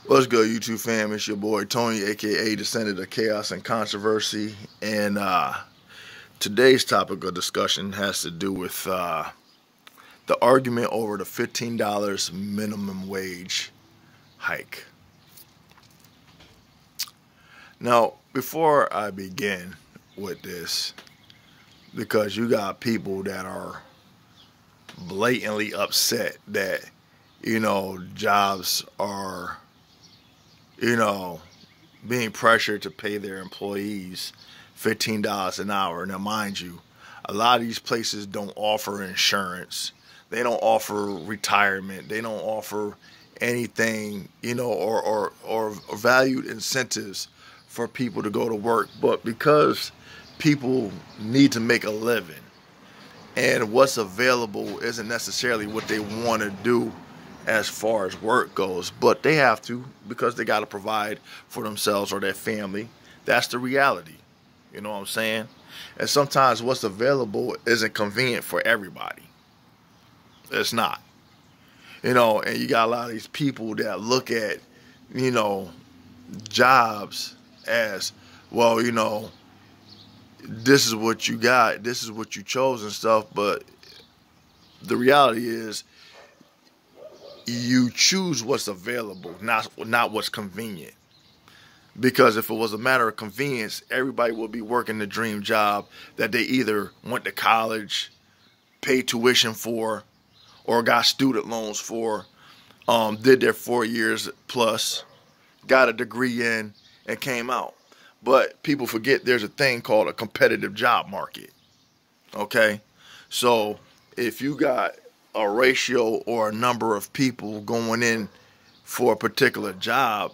What's good, YouTube fam? It's your boy Tony, aka Descendant of Chaos and Controversy, and today's topic of discussion has to do with the argument over the $15 minimum wage hike. Now, before I begin with this, because you got people that are blatantly upset that jobs are being pressured to pay their employees $15 an hour. Now, mind you, a lot of these places don't offer insurance. They don't offer retirement. They don't offer anything, or valued incentives for people to go to work. But because people need to make a living and what's available isn't necessarily what they want to do as far as work goes, but they have to because they got to provide for themselves or their family. That's the reality. You know what I'm saying? And sometimes what's available isn't convenient for everybody. It's not. And you got a lot of these people that look at, jobs as, well, this is what you got, this is what you chose and stuff, but the reality is you choose what's available, not what's convenient. Because if it was a matter of convenience, everybody would be working the dream job that they either went to college, paid tuition for, or got student loans for, did their 4 years plus, got a degree in, and came out. But people forget there's a thing called a competitive job market. Okay? So if you got a ratio or a number of people going in for a particular job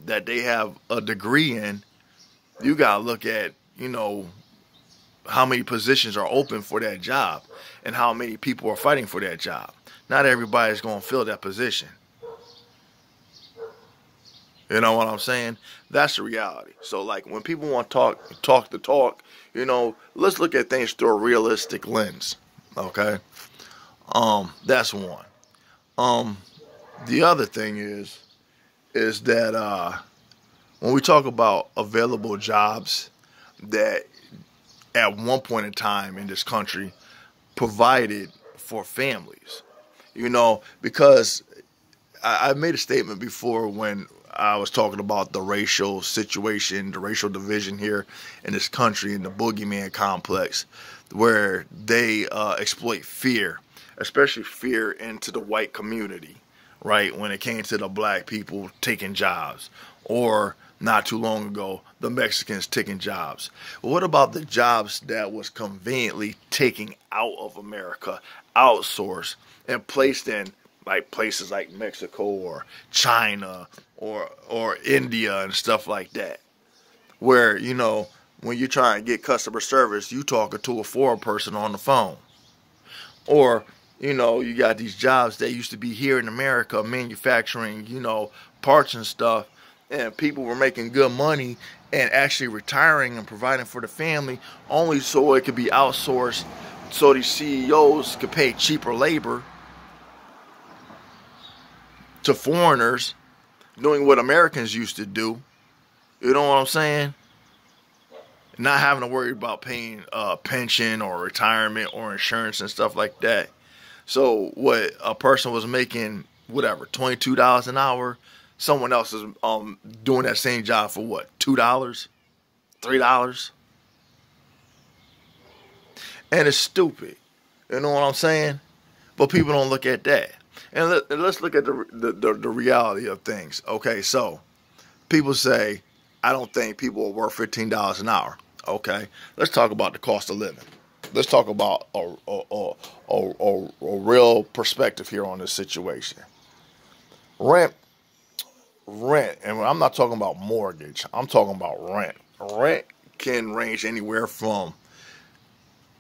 that they have a degree in, you got to look at, how many positions are open for that job and how many people are fighting for that job. Not everybody's going to fill that position. You know what I'm saying? That's the reality. So, like, when people want to talk the talk, let's look at things through a realistic lens. Okay? That's one. The other thing is that when we talk about available jobs that at one point in time in this country provided for families, because I made a statement before when I was talking about the racial situation, the racial division here in this country, in the boogeyman complex, where they exploit fear, especially fear into the white community, right? When it came to the black people taking jobs, or not too long ago, the Mexicans taking jobs. What about the jobs that was conveniently taken out of America, outsourced, and placed in like places like Mexico or China or India and stuff like that, where when you're trying to get customer service, you talking to a foreign person on the phone, or you got these jobs that used to be here in America manufacturing parts and stuff, and people were making good money and actually retiring and providing for the family, only so it could be outsourced so these CEOs could pay cheaper labor to foreigners doing what Americans used to do. You know what I'm saying? Not having to worry about paying pension or retirement or insurance and stuff like that. So what a person was making, whatever, $22 an hour, someone else is doing that same job for what, $2, $3? And it's stupid. You know what I'm saying? But people don't look at that. And let's look at the reality of things. Okay, so people say, I don't think people are worth $15 an hour. Okay, let's talk about the cost of living. Let's talk about a real perspective here on this situation. Rent, and I'm not talking about mortgage. I'm talking about rent. Rent can range anywhere from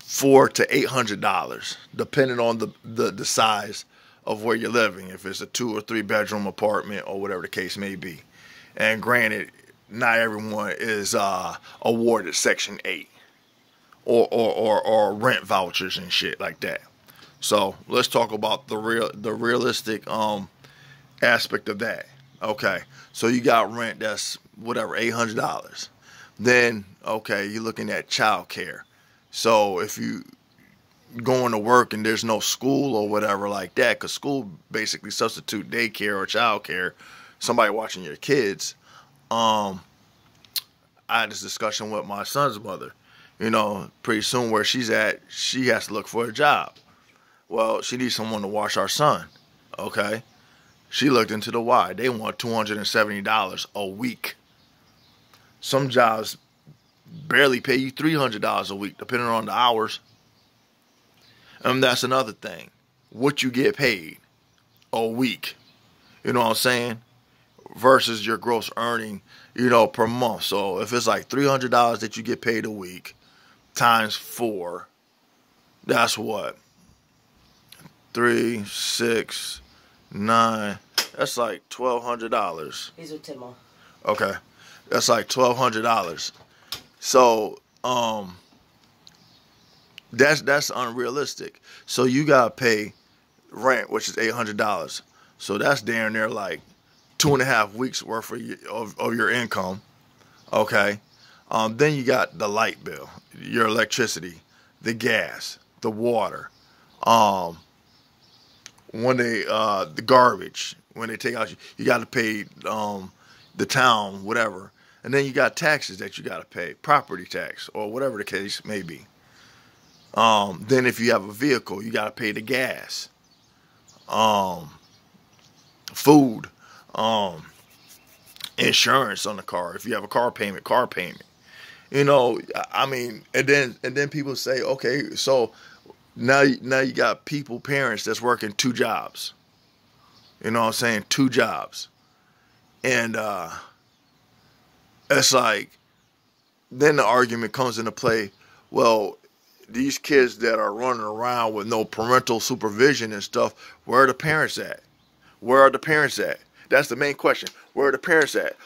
$400 to $800, depending on the size of where you're living. If it's a 2 or 3 bedroom apartment or whatever the case may be. And granted, not everyone is awarded Section 8 or rent vouchers and shit like that. So let's talk about the realistic aspect of that. Okay, so you got rent that's whatever, $800. Then, okay, you're looking at child care. So if you going to work and there's no school or whatever like that, because school basically substitute daycare or child care, somebody watching your kids. Um, I had this discussion with my son's mother. You know, pretty soon where she's at, she has to look for a job. Well, she needs someone to watch our son. Okay. She looked into the why. They want $270 a week. Some jobs barely pay you $300 a week, depending on the hours. And that's another thing. What you get paid a week. You know what I'm saying? Versus your gross earning, you know, per month. So if it's like $300 that you get paid a week, times 4, that's what? 3, 6, 9. That's like $1,200. Okay, that's like $1,200. So that's unrealistic. So you gotta pay rent, which is $800. So that's damn near like 2.5 weeks worth of your income. Okay. Then you got the light bill, your electricity, the gas, the water, when they the garbage, when they take out, you got to pay the town, whatever. And then you got taxes that you got to pay, property tax or whatever the case may be. Then if you have a vehicle, you got to pay the gas, food, insurance on the car. If you have a car payment. You know, I mean, and then people say, okay, so now you got parents that's working 2 jobs. You know what I'm saying? 2 jobs. And it's like, then the argument comes into play, well, these kids that are running around with no parental supervision and stuff, where are the parents at? Where are the parents at? That's the main question. Where are the parents at?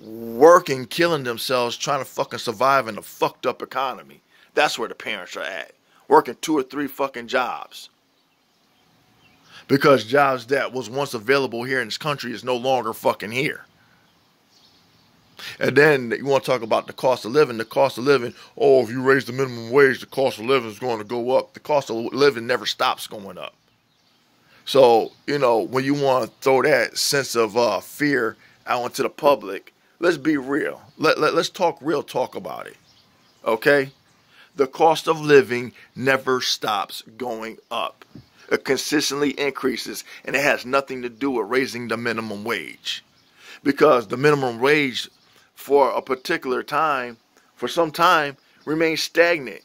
Working, killing themselves, trying to fucking survive in a fucked up economy. That's where the parents are at. Working 2 or 3 fucking jobs. Because jobs that was once available here in this country is no longer fucking here. And then you want to talk about the cost of living. The cost of living, oh, if you raise the minimum wage, the cost of living is going to go up. The cost of living never stops going up. So, you know, when you want to throw that sense of fear out into the public, let's be real. Let's talk real talk about it. Okay? The cost of living never stops going up. It consistently increases, and it has nothing to do with raising the minimum wage. Because the minimum wage for a particular time, for some time, remains stagnant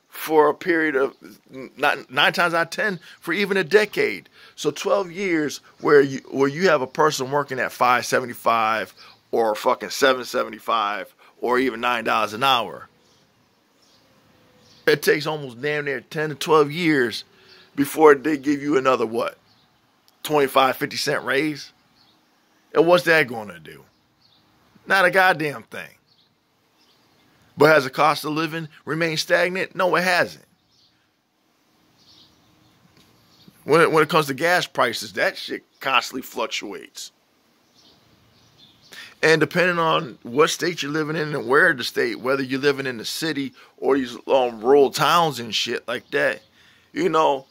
for a period of 9 times out of 10 for even a decade. So 12 years where you have a person working at $5.75 or fucking $7.75 or even $9 an hour. It takes almost damn near 10 to 12 years before they give you another what? 25, 50 cent raise? And what's that going to do? Not a goddamn thing. But has the cost of living remained stagnant? No, it hasn't. When it comes to gas prices, that shit constantly fluctuates. And depending on what state you're living in and where in the state, whether you're living in the city or these rural towns and shit like that, you know,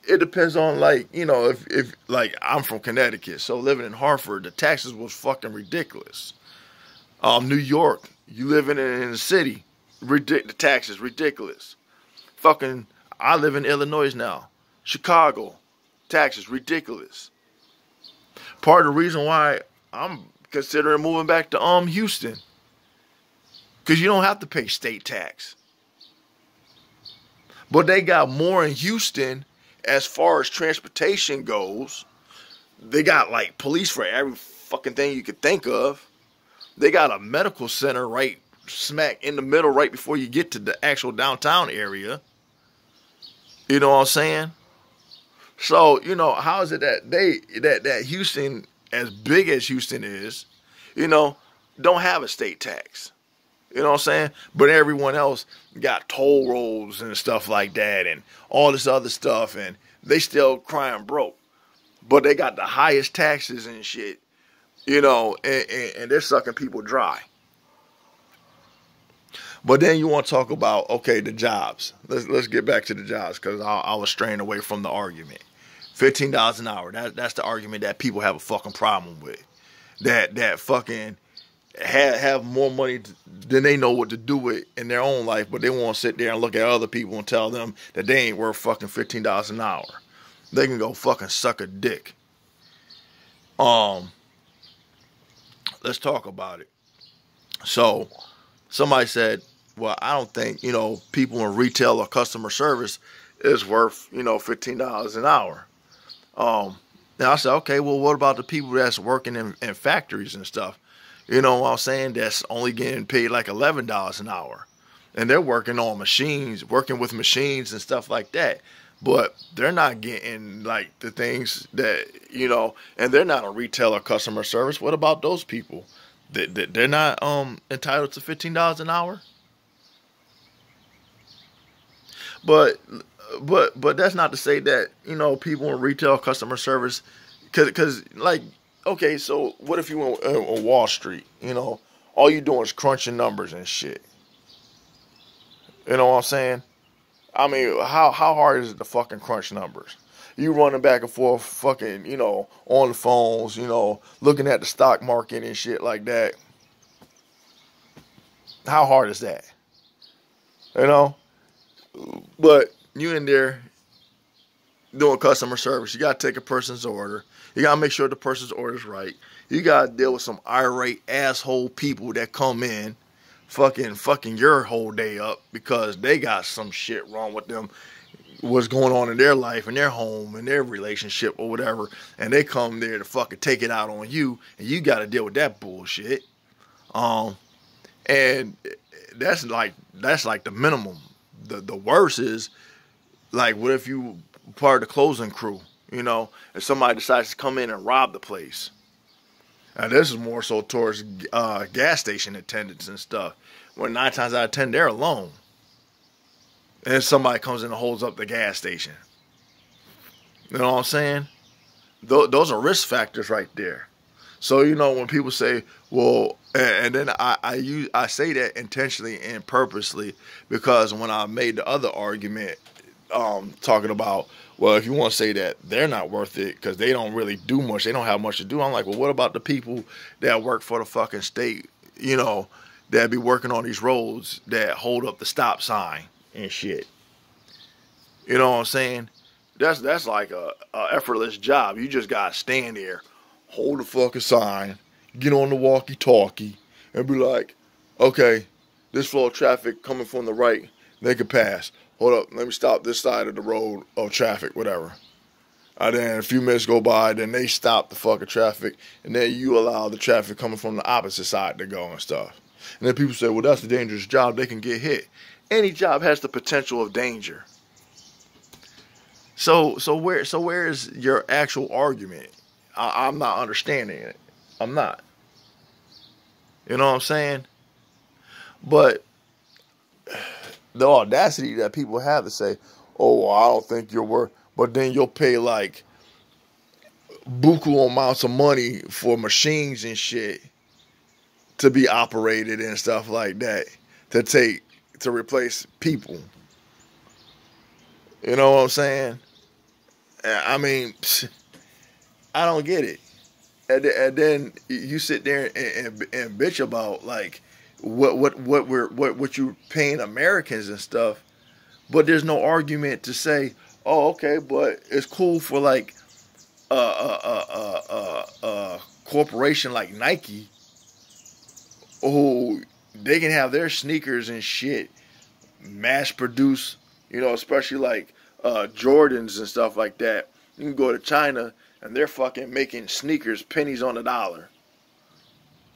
it depends on, like, you know, if like I'm from Connecticut, so living in Hartford, the taxes was fucking ridiculous. New York, you living in the city, the taxes ridiculous. Fucking, I live in Illinois now. Chicago, taxes ridiculous. Part of the reason why I'm considering moving back to Houston, because you don't have to pay state tax. But they got more in Houston as far as transportation goes. They got like police for every fucking thing you could think of. They got a medical center right smack in the middle right before you get to the actual downtown area. You know what I'm saying? So, you know, how is it that that Houston, as big as Houston is, you know, don't have a state tax? You know what I'm saying? But everyone else got toll roads and stuff like that and all this other stuff, and they still crying broke. But they got the highest taxes and shit You know, and they're sucking people dry. But then you want to talk about, okay, the jobs. Let's get back to the jobs, because I was straying away from the argument. $15 an hour. That's the argument that people have a fucking problem with. That fucking have more money than they know what to do with in their own life, but they want to sit there and look at other people and tell them that they ain't worth fucking $15 an hour. They can go fucking suck a dick. Let's talk about it. So somebody said, well, I don't think, people in retail or customer service is worth, $15 an hour. Now I said, okay, well, what about the people that's working in factories and stuff? You know what I'm saying? That's only getting paid like $11 an hour. And they're working on machines, working with machines and stuff like that. But they're not getting like the things that, and they're not a retail or customer service. What about those people? They're not entitled to $15 an hour? But that's not to say that, people in retail, customer service, because like, okay, so what if you on Wall Street, all you doing is crunching numbers and shit. You know what I'm saying? I mean, how hard is it to fucking crunch numbers? You running back and forth fucking, on the phones, looking at the stock market and shit like that. How hard is that? But you in there doing customer service. You got to take a person's order. You got to make sure the person's order is right. You got to deal with some irate asshole people that come in fucking your whole day up because they got some shit wrong with them, what's going on in their life, in their home, in their relationship or whatever, and they come there to fucking take it out on you, and you got to deal with that bullshit. And that's like the minimum. The worst is, like, what if you part of the closing crew, and somebody decides to come in and rob the place? Now, this is more so towards gas station attendants and stuff, where 9 times out of 10, they're alone. And somebody comes in and holds up the gas station. You know what I'm saying? Those are risk factors right there. So, when people say, well, and then I say that intentionally and purposely, because when I made the other argument, talking about, well, if you want to say that they're not worth it because they don't really do much, they don't have much to do, I'm like, well, what about the people that work for the fucking state, that be working on these roads that hold up the stop sign and shit? You know what I'm saying? That's like a effortless job. You just gotta stand there, hold the fucking sign, get on the walkie-talkie, and be like, okay, this flow of traffic coming from the right, they can pass. Hold up, let me stop this side of the road of traffic, whatever. And then a few minutes go by, then they stop the fucking traffic, and then you allow the traffic coming from the opposite side to go and stuff. And then people say, well, that's a dangerous job, they can get hit. Any job has the potential of danger. So where is your actual argument? I'm not understanding it. I'm not. You know what I'm saying? But the audacity that people have to say, oh, well, I don't think you're worth, but then you'll pay like buku amounts of money for machines and shit to be operated and stuff like that to replace people. You know what I'm saying? I mean, I don't get it. And then you sit there and bitch about like what you're paying Americans and stuff, but there's no argument to say, oh, okay, but it's cool for like a corporation like Nike, who they can have their sneakers and shit mass produced, especially like Jordans and stuff like that. You can go to China and they're fucking making sneakers pennies on the dollar,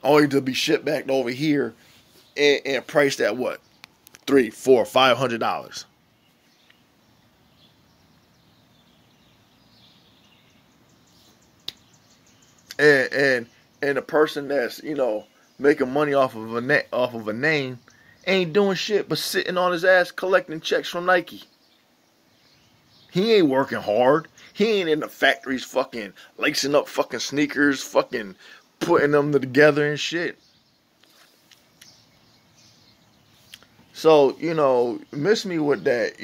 only to be shipped back over here and priced at what, $300, $400, $500. And the person that's making money off of a name ain't doing shit but sitting on his ass collecting checks from Nike. He ain't working hard. He ain't in the factories fucking lacing up fucking sneakers, fucking putting them together and shit. So, miss me with that,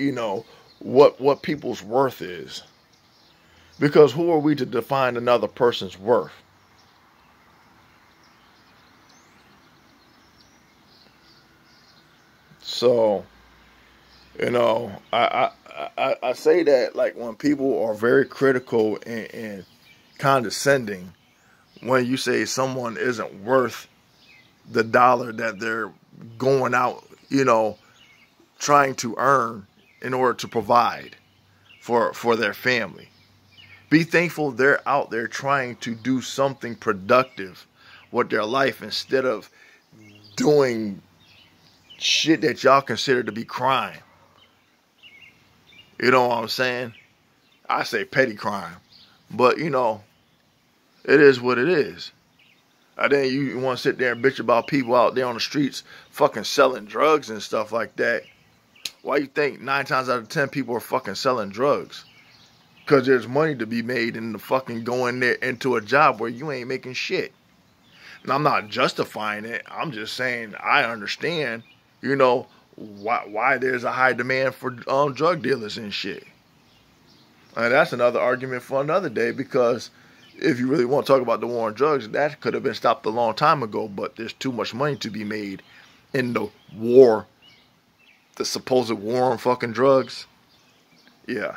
what people's worth is. Because who are we to define another person's worth? So, I say that, like, when people are very critical and condescending, when you say someone isn't worth the dollar that they're going out, trying to earn in order to provide for their family. Be thankful they're out there trying to do something productive with their life instead of doing shit that y'all consider to be crime. You know what I'm saying? I say petty crime. But, it is what it is. And then you want to sit there and bitch about people out there on the streets fucking selling drugs and stuff like that. Why you think 9 times out of 10 people are fucking selling drugs? Because there's money to be made in the fucking going there into a job where you ain't making shit. And I'm not justifying it. I'm just saying I understand, why there's a high demand for drug dealers and shit. And that's another argument for another day, because if you really want to talk about the war on drugs, that could have been stopped a long time ago, but there's too much money to be made in the war, the supposed war on fucking drugs. Yeah.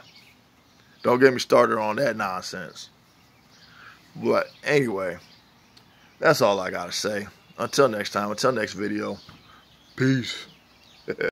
Don't get me started on that nonsense. But anyway, that's all I gotta say. Until next time, until next video, peace.